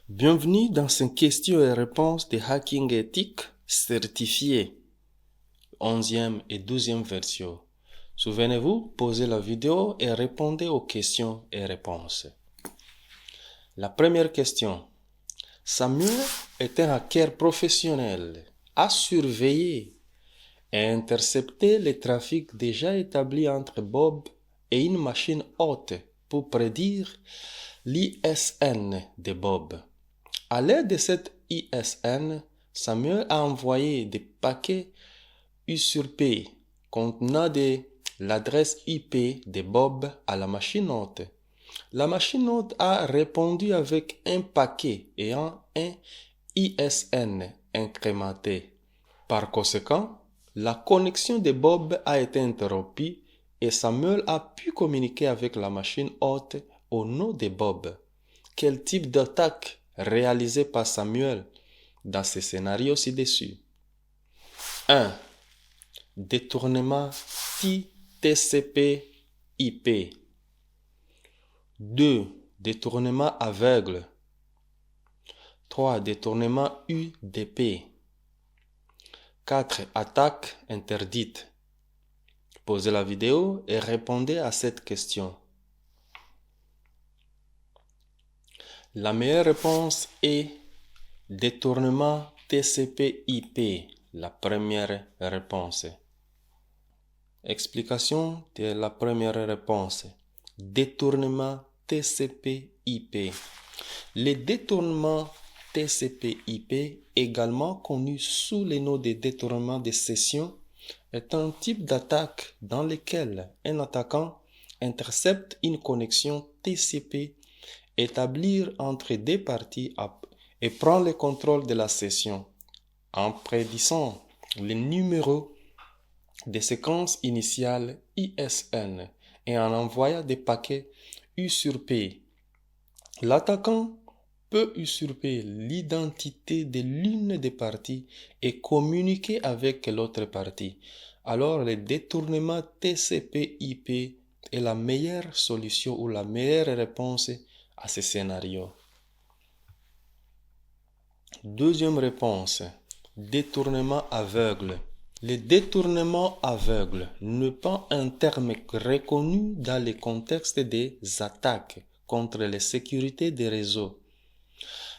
Bienvenue dans ces questions et réponses de hacking éthique certifié, 11e et 12e version. Souvenez-vous, posez la vidéo et répondez aux questions et réponses. La première question. Samuel est un hacker professionnel, a surveillé et intercepté le trafic déjà établi entre Bob et une machine haute pour prédire l'ISN de Bob. À l'aide de cette ISN, Samuel a envoyé des paquets usurpés contenant l'adresse IP de Bob à la machine hôte. La machine hôte a répondu avec un paquet ayant un ISN incrémenté. Par conséquent, la connexion de Bob a été interrompue et Samuel a pu communiquer avec la machine hôte au nom de Bob. Quel type d'attaque réalisé par Samuel dans ce scénario ci-dessus? 1. Détournement TCP/IP. 2. Détournement aveugle. 3. Détournement UDP. 4. Attaque interdite. Posez la vidéo et répondez à cette question. La meilleure réponse est détournement TCP/IP, la première réponse. Explication de la première réponse. Détournement TCP/IP. Le détournement TCP/IP, également connu sous le nom de détournement de session, est un type d'attaque dans lequel un attaquant intercepte une connexion TCP établie entre deux parties et prend le contrôle de la session en prédisant le numéro de séquence initiale ISN et en envoyant des paquets usurpés. L'attaquant peut usurper l'identité de l'une des parties et communiquer avec l'autre partie. Alors le détournement TCP/IP est la meilleure solution ou la meilleure réponse à ce scénario. Deuxième réponse. Détournement aveugle. Le détournement aveugle n'est pas un terme reconnu dans le contexte des attaques contre les sécurités des réseaux.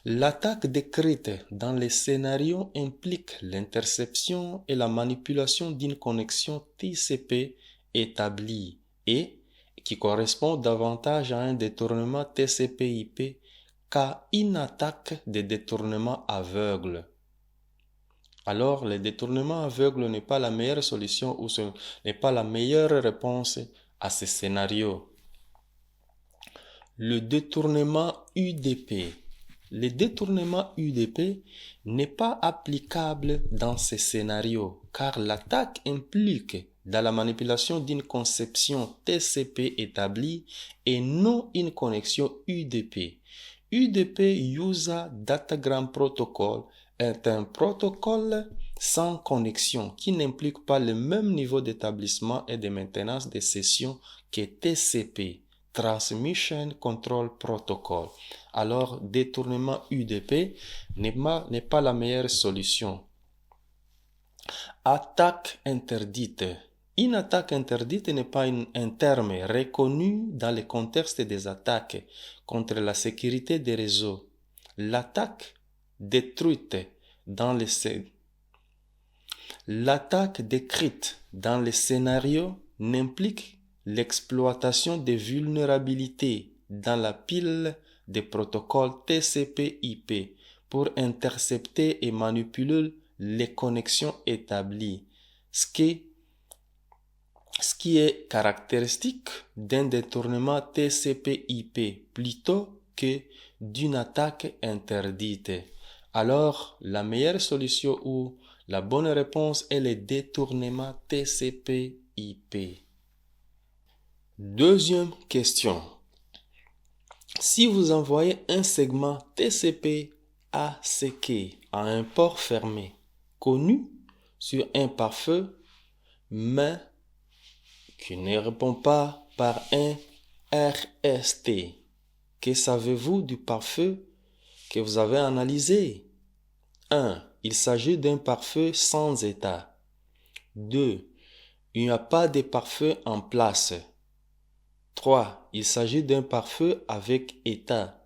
L'attaque décrite dans les scénarios implique l'interception et la manipulation d'une connexion TCP établie et qui correspond davantage à un détournement TCP/IP qu'à une attaque de détournement aveugle. Alors, le détournement aveugle n'est pas la meilleure solution ou ce n'est pas la meilleure réponse à ce scénario. Le détournement UDP. Le détournement UDP n'est pas applicable dans ces scénarios car l'attaque implique dans la manipulation d'une conception TCP établie et non une connexion UDP. UDP, User Datagram Protocol, est un protocole sans connexion qui n'implique pas le même niveau d'établissement et de maintenance des sessions que TCP, Transmission Control Protocol. Alors, détournement UDP n'est pas la meilleure solution. Attaque interdite. Une attaque interdite n'est pas un terme reconnu dans le contexte des attaques contre la sécurité des réseaux. L'attaque décrite dans les scénarios n'implique l'exploitation des vulnérabilités dans la pile des protocoles TCP/IP pour intercepter et manipuler les connexions établies, ce qui est caractéristique d'un détournement TCP/IP plutôt que d'une attaque interdite. Alors, la meilleure solution ou la bonne réponse est le détournement TCP/IP. Deuxième question. Si vous envoyez un segment TCP/ACK à un port fermé, connu sur un pare-feu, mais qui ne répond pas par un RST, que savez-vous du pare-feu que vous avez analysées. 1. Il s'agit d'un pare-feu sans état. 2. Il n'y a pas de pare-feu en place. 3. Il s'agit d'un pare-feu avec état.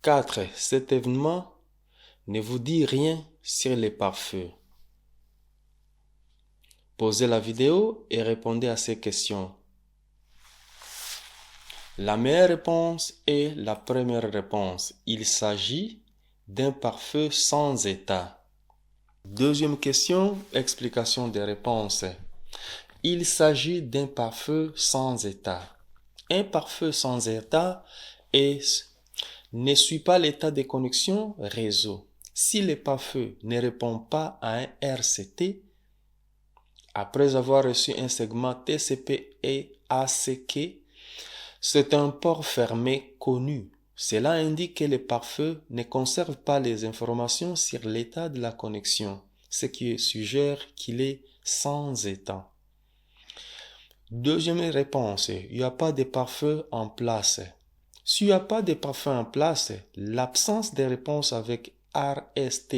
4. Cet événement ne vous dit rien sur les pare-feux. Posez la vidéo et répondez à ces questions. La meilleure réponse est la première réponse. Il s'agit d'un pare-feu sans état. Deuxième question, explication des réponses. Il s'agit d'un pare-feu sans état. Un pare-feu sans état ne suit pas l'état de connexion réseau. Si le pare-feu ne répond pas à un RCT, après avoir reçu un segment TCP et ACK, c'est un port fermé connu. Cela indique que le pare-feu ne conserve pas les informations sur l'état de la connexion, ce qui suggère qu'il est sans état. Deuxième réponse, il n'y a pas de pare-feu en place. S'il n'y a pas de pare-feu en place, l'absence de réponse avec RST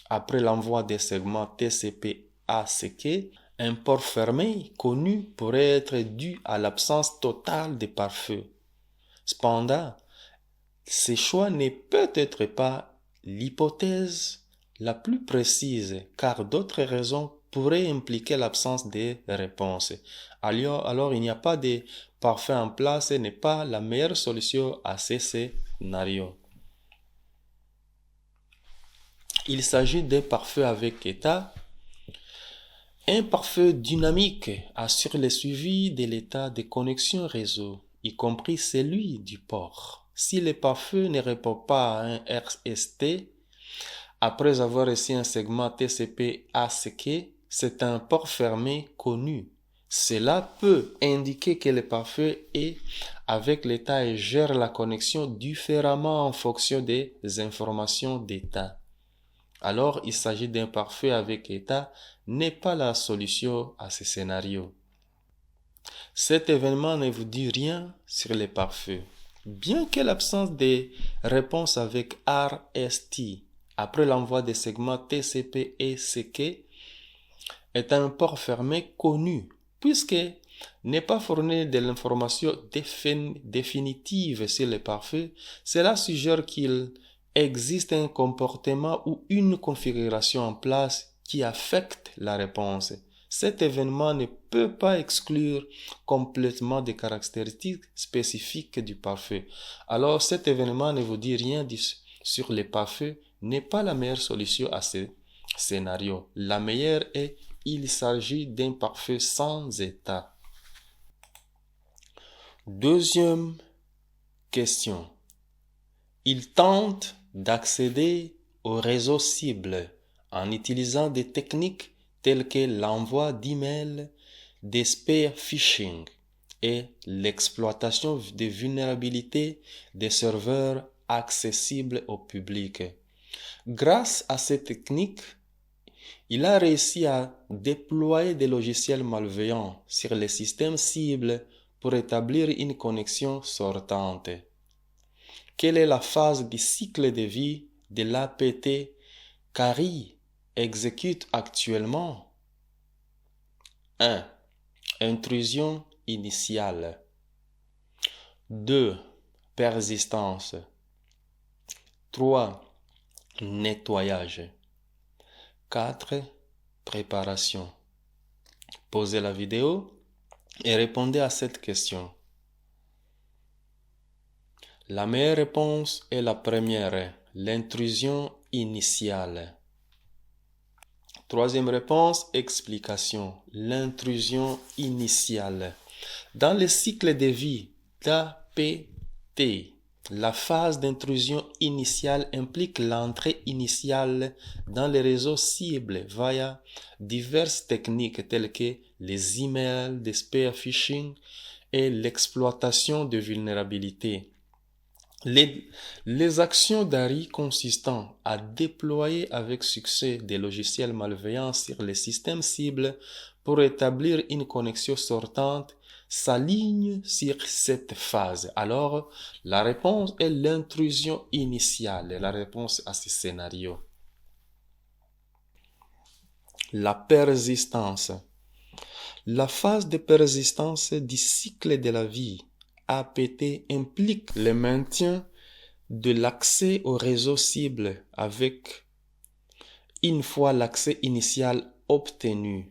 après l'envoi des segments TCP/ACK, un port fermé connu pourrait être dû à l'absence totale de pare-feu. Cependant, ce choix n'est peut-être pas l'hypothèse la plus précise car d'autres raisons pourraient impliquer l'absence de réponse. Alors il n'y a pas de pare-feu en place et n'est pas la meilleure solution à ce scénario. Il s'agit d'un pare-feu avec état. Un pare-feu dynamique assure le suivi de l'état de connexion réseau, y compris celui du port. Si le pare-feu ne répond pas à un RST, après avoir reçu un segment TCP/ACK, c'est un port fermé connu. Cela peut indiquer que le pare-feu est avec l'état et gère la connexion différemment en fonction des informations d'état. Alors, il s'agit d'un pare-feu avec état, n'est pas la solution à ce scénario. Cet événement ne vous dit rien sur les pare-feux. Bien que l'absence de réponse avec RST après l'envoi des segments TCP et ACK est un port fermé connu, puisque n'est pas fourni de l'information définitive sur les pare-feux, cela suggère qu'il existe un comportement ou une configuration en place qui affecte la réponse. Cet événement ne peut pas exclure complètement des caractéristiques spécifiques du pare-feu. Alors cet événement ne vous dit rien sur les pare-feux, n'est pas la meilleure solution à ce scénario. La meilleure est il s'agit d'un pare-feu sans état. Deuxième question. Il tente d'accéder au réseau cible en utilisant des techniques telles que l'envoi d'emails, des spear phishing et l'exploitation des vulnérabilités des serveurs accessibles au public. Grâce à ces techniques, il a réussi à déployer des logiciels malveillants sur les systèmes cibles pour établir une connexion sortante. Quelle est la phase du cycle de vie de l'APT qu'Ari exécute actuellement? 1. Intrusion initiale. 2. Persistance. 3. Nettoyage. 4. Préparation. Posez la vidéo et répondez à cette question. La meilleure réponse est la première, l'intrusion initiale. Troisième réponse, explication, l'intrusion initiale. Dans le cycle de vie d'APT, la phase d'intrusion initiale implique l'entrée initiale dans les réseaux cibles via diverses techniques telles que les emails, des spear phishing et l'exploitation de vulnérabilités. Les actions d'Ari consistant à déployer avec succès des logiciels malveillants sur les systèmes cibles pour établir une connexion sortante s'aligne sur cette phase? Alors, la réponse est l'intrusion initiale, la réponse à ce scénario. La persistance. La phase de persistance du cycle de la vie, APT, implique le maintien de l'accès au réseau cible avec, une fois l'accès initial obtenu.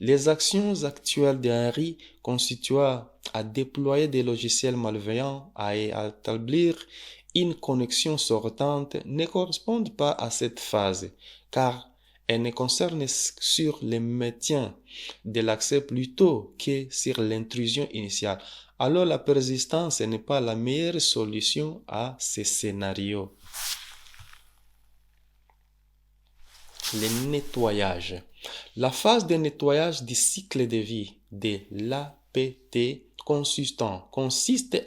Les actions actuelles d'Henry constituent à déployer des logiciels malveillants à établir une connexion sortante ne correspondent pas à cette phase, car elle ne concerne sur le maintien de l'accès plutôt que sur l'intrusion initiale. Alors la persistance n'est pas la meilleure solution à ce scénario. Le nettoyage. La phase de nettoyage du cycle de vie de l'APT consiste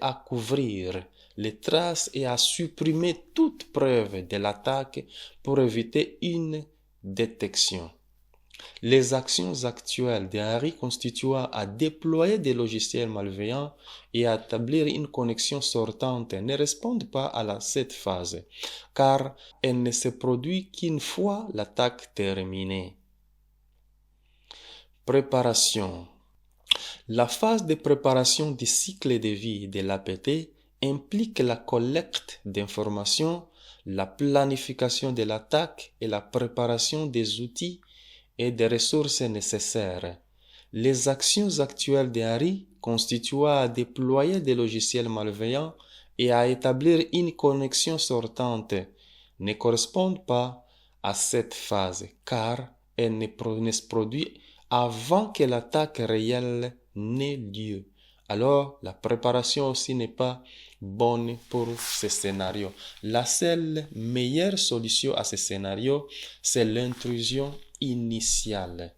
à couvrir les traces et à supprimer toute preuve de l'attaque pour éviter une détection. Les actions actuelles d'Henry constituent à déployer des logiciels malveillants et à établir une connexion sortante ne répondent pas à cette phase, car elle ne se produit qu'une fois l'attaque terminée. Préparation. La phase de préparation du cycle de vie de l'APT implique la collecte d'informations, la planification de l'attaque et la préparation des outils et des ressources nécessaires. Les actions actuelles d'Henry constituent à déployer des logiciels malveillants et à établir une connexion sortante ne correspondent pas à cette phase, car elle ne se produit avant que l'attaque réelle n'ait lieu. Alors, la préparation aussi n'est pas bonne pour ce scénario. La seule meilleure solution à ce scénario, c'est l'intrusion initiale.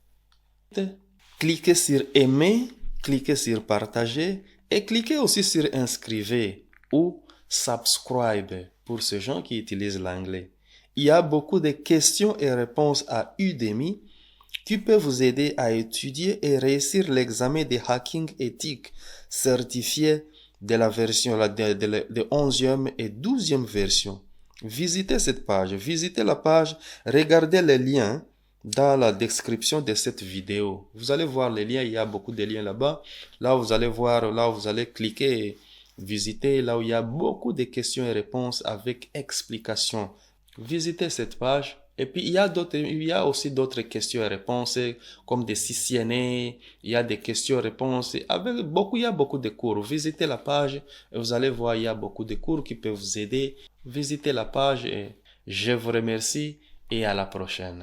Cliquez sur aimer, cliquez sur partager et cliquez aussi sur inscrivez ou subscribe pour ces gens qui utilisent l'anglais. Il y a beaucoup de questions et réponses à Udemy qui peut vous aider à étudier et réussir l'examen de hacking éthique certifié de la version de 11e et 12e version. Visitez cette page, visitez la page, regardez les liens dans la description de cette vidéo. Vous allez voir les liens, il y a beaucoup de liens là-bas. Là, vous allez voir, là, vous allez cliquer et visiter, là où il y a beaucoup de questions et réponses avec explications. Visitez cette page. Et puis, il y a aussi d'autres questions et réponses, comme des CCNA, il y a des questions et réponses, il y a beaucoup de cours. Visitez la page et vous allez voir, il y a beaucoup de cours qui peuvent vous aider. Visitez la page et je vous remercie et à la prochaine.